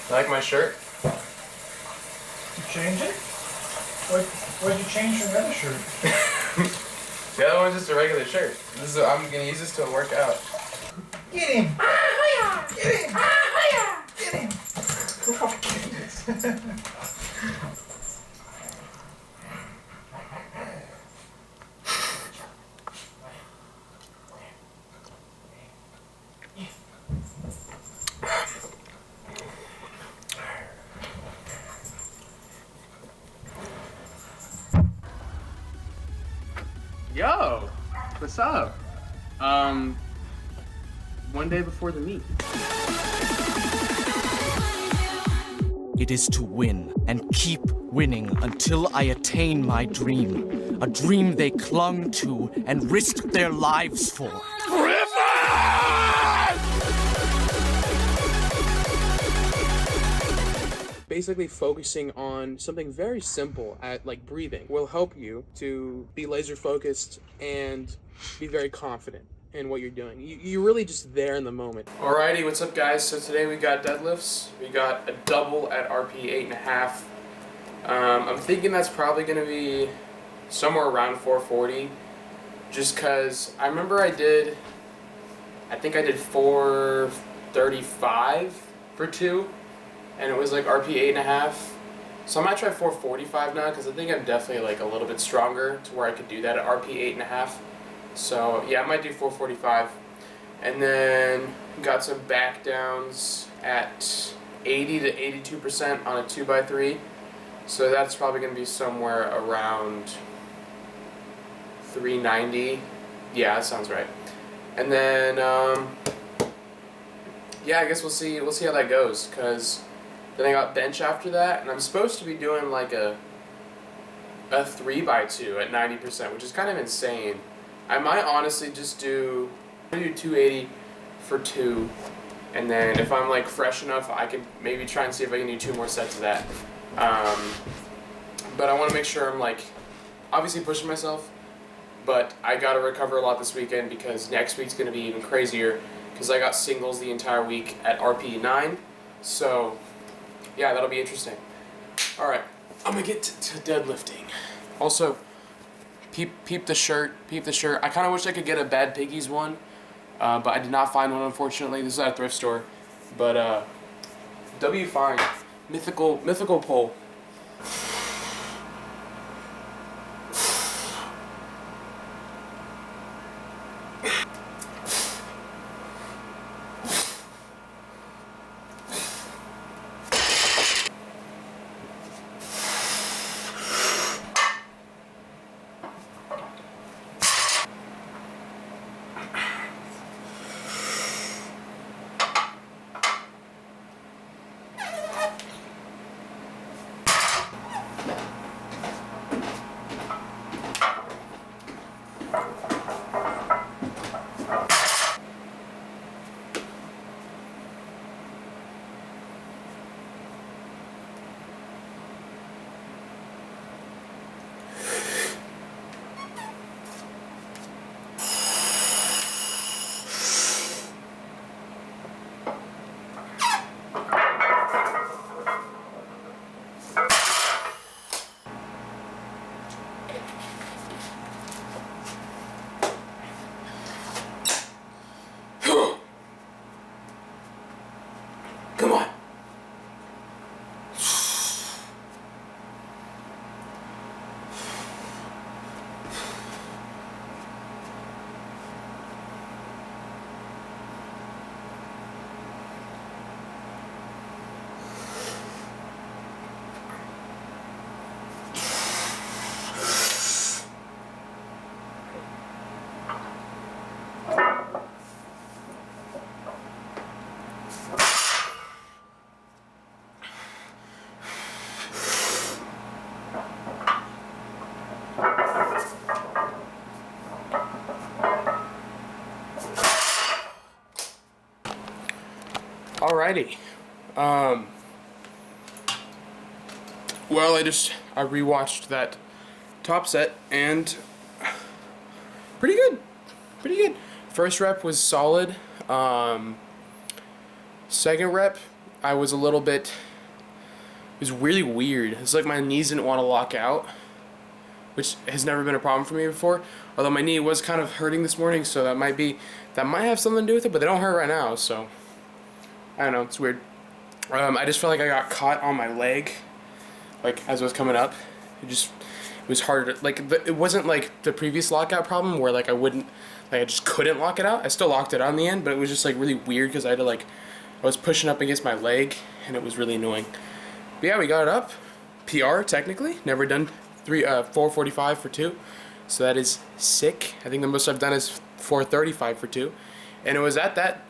You like my shirt? You change it? What'd you change from the other shirt? The other one's just a regular shirt. I'm gonna use this to work out. Get him! Get him! Get him! Oh, goodness. Yo, what's up? One day before the meet. It is to win and keep winning until I attain my dream. A dream they clung to and risked their lives for. Basically focusing on something very simple at like breathing will help you to be laser focused and be very confident in what you're doing. You're really just there in the moment. Alrighty, what's up guys? So today we got deadlifts. We got a double at RP 8.5. I'm thinking that's probably gonna be somewhere around 440. Just cause I remember I think I did 435 for 2. And it was like RP 8.5. So I might try 445 now because I think I'm definitely like a little bit stronger to where I could do that at RP 8.5. So yeah, I might do 445. And then got some back downs at 80 to 82% on a 2x3. So that's probably going to be somewhere around 390. Yeah, that sounds right. And then yeah, I guess we'll see how that goes, cause then I got bench after that, and I'm supposed to be doing like a 3x2 at 90%, which is kind of insane. I might honestly just do 280 for 2, and then if I'm like fresh enough, I could maybe try and see if I can do 2 more sets of that. But I want to make sure I'm like obviously pushing myself, but I got to recover a lot this weekend because next week's going to be even crazier because I got singles the entire week at RP 9. So yeah, that'll be interesting. Alright, I'm gonna get to deadlifting. Also, peep the shirt, I kind of wish I could get a Bad Piggies one, but I did not find one, unfortunately. This is at a thrift store. But, W fine. Mythical pole. Come on. Alrighty. Well, I rewatched that top set and pretty good. First rep was solid. Second rep, I was a little bit, it was really weird. It's like my knees didn't want to lock out, which has never been a problem for me before. Although my knee was kind of hurting this morning, so that might have something to do with it, but they don't hurt right now, so I don't know, it's weird. I just felt like I got caught on my leg, like as I was coming up. It was harder to, like, it wasn't like the previous lockout problem where like I just couldn't lock it out. I still locked it out in the end, but it was just like really weird because I was pushing up against my leg and it was really annoying. But yeah, we got it up. PR technically, never done 4:45 for 2, so that is sick. I think the most I've done is 4:35 for 2, and it was at that.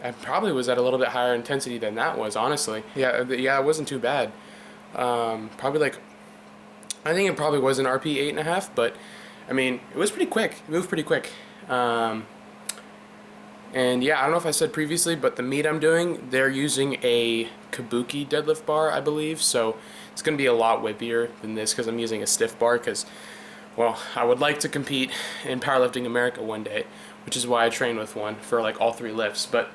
I probably was at a little bit higher intensity than that was, honestly. Yeah, it wasn't too bad. Probably like, I think it probably was an RP 8.5, but I mean, it was pretty quick. It moved pretty quick. And yeah, I don't know if I said previously, but the meet I'm doing, they're using a kabuki deadlift bar, I believe, so it's going to be a lot whippier than this because I'm using a stiff bar because, well, I would like to compete in Powerlifting America one day, which is why I train with one for like all 3 lifts, but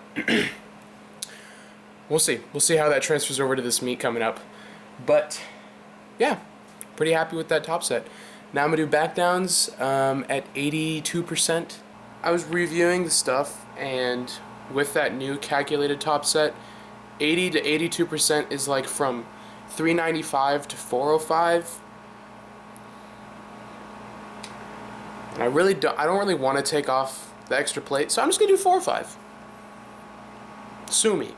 we'll see. We'll see how that transfers over to this meet coming up. But yeah, pretty happy with that top set. Now I'm going to do back downs at 82%. I was reviewing the stuff, and with that new calculated top set, 80 to 82% is like from 395 to 405. And I don't really want to take off the extra plate, so I'm just gonna do 405. Sue me.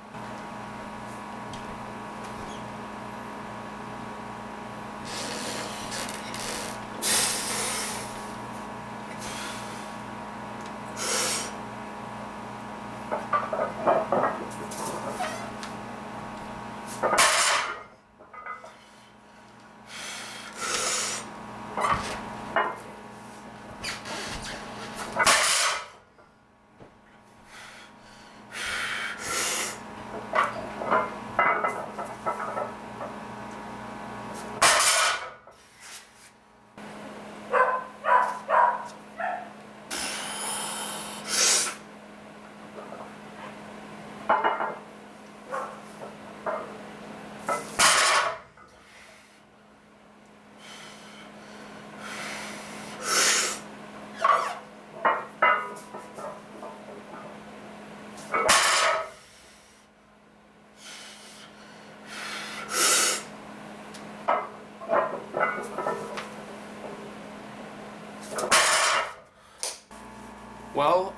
Well,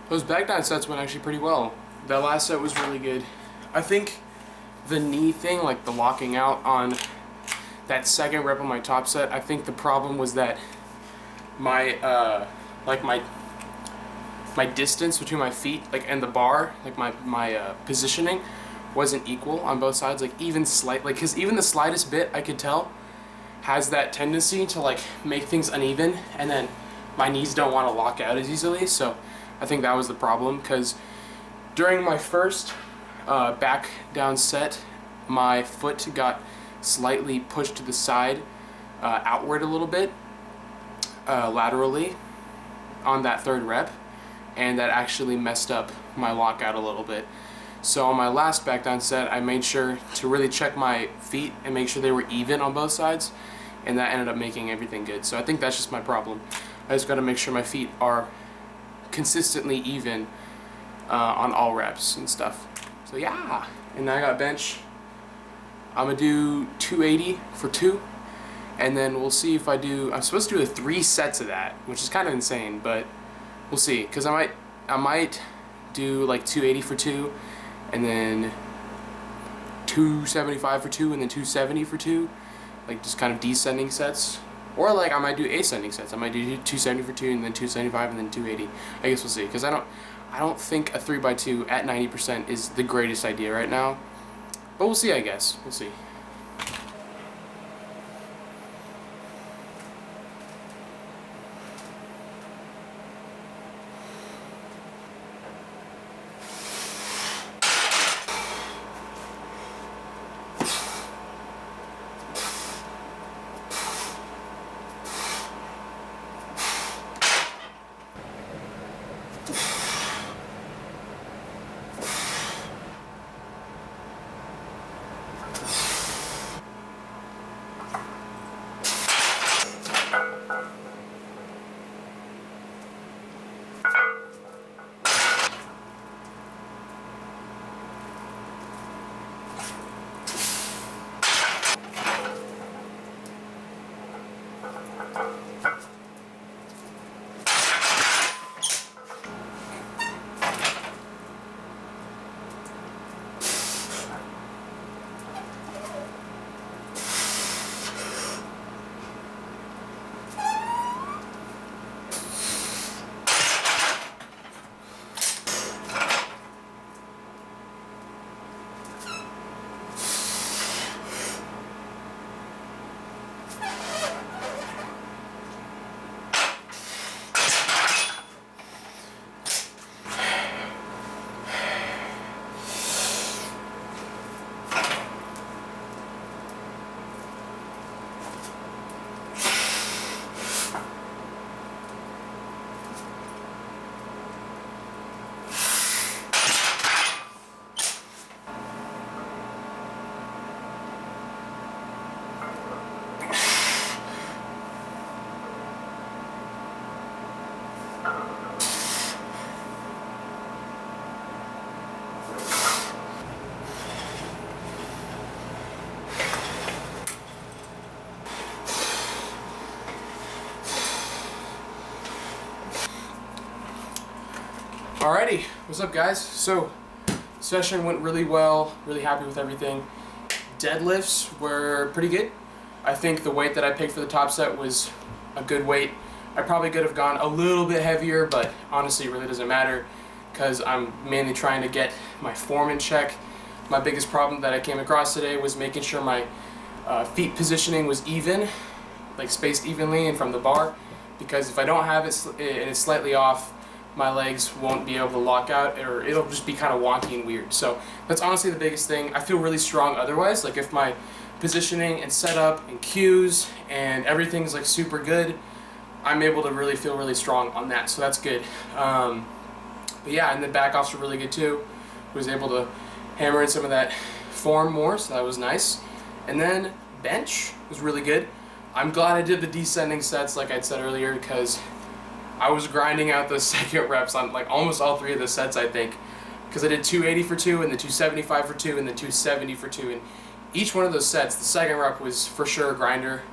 those back down sets went actually pretty well. That last set was really good. I think the knee thing, like the locking out on that second rep on my top set, I think the problem was that my my distance between my feet, like, and the bar, like my positioning wasn't equal on both sides, like even slightly, because even the slightest bit I could tell has that tendency to like make things uneven, and then my knees don't want to lock out as easily. So I think that was the problem, because during my first back down set, my foot got slightly pushed to the side, outward a little bit, laterally on that third rep, and that actually messed up my lockout a little bit. So on my last back down set, I made sure to really check my feet and make sure they were even on both sides, and that ended up making everything good. So I think that's just my problem. I just got to make sure my feet are consistently even on all reps and stuff. So yeah, and then I got bench. I'm gonna do 280 for 2, and then we'll see if I do. I'm supposed to do 3 sets of that, which is kind of insane, but we'll see. Cause I might do like 280 for 2, and then 275 for 2, and then 270 for 2, like just kind of descending sets. Or like I might do ascending sets. I might do 270 for 2, and then 275, and then 280. I guess we'll see. Cause I don't think a 3x2 at 90% is the greatest idea right now. But we'll see, I guess. We'll see. Alrighty, what's up guys? So, session went really well, really happy with everything. Deadlifts were pretty good. I think the weight that I picked for the top set was a good weight. I probably could have gone a little bit heavier, but honestly it really doesn't matter because I'm mainly trying to get my form in check. My biggest problem that I came across today was making sure my feet positioning was even, like spaced evenly and from the bar, because if I don't have it and it's slightly off, my legs won't be able to lock out, or it'll just be kind of wonky and weird. So that's honestly the biggest thing. I feel really strong otherwise. Like if my positioning and setup and cues and everything's like super good, I'm able to really feel really strong on that. So that's good. But yeah, and the back offs were really good too. Was able to hammer in some of that form more, so that was nice. And then bench was really good. I'm glad I did the descending sets like I said earlier, because I was grinding out those second reps on like almost all three of the sets, I think, because I did 280 for 2 and the 275 for 2 and the 270 for 2, and each one of those sets, the second rep was for sure a grinder,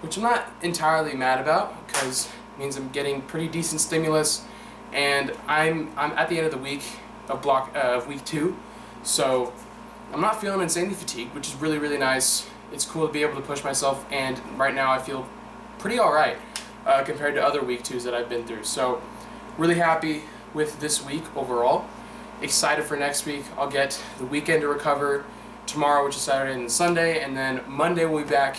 which I'm not entirely mad about because it means I'm getting pretty decent stimulus, and I'm at the end of the week of week 2, so I'm not feeling insanely fatigued, which is really, really nice. It's cool to be able to push myself, and right now I feel pretty alright compared to other week 2s that I've been through. So really happy with this week overall. Excited for next week. I'll get the weekend to recover tomorrow, which is Saturday and Sunday, and then Monday we'll be back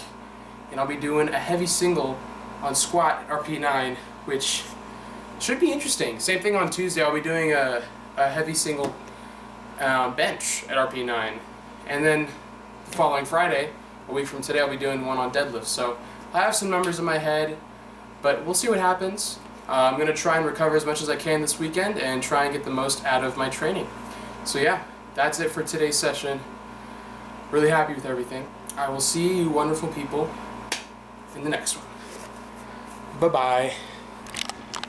and I'll be doing a heavy single on squat RP9, which should be interesting. Same thing on Tuesday, I'll be doing a heavy single bench at RP9, and then the following Friday, a week from today, I'll be doing one on deadlift. So I have some numbers in my head, but we'll see what happens. I'm going to try and recover as much as I can this weekend and try and get the most out of my training. So yeah, that's it for today's session. Really happy with everything. I will see you wonderful people in the next one. Bye-bye.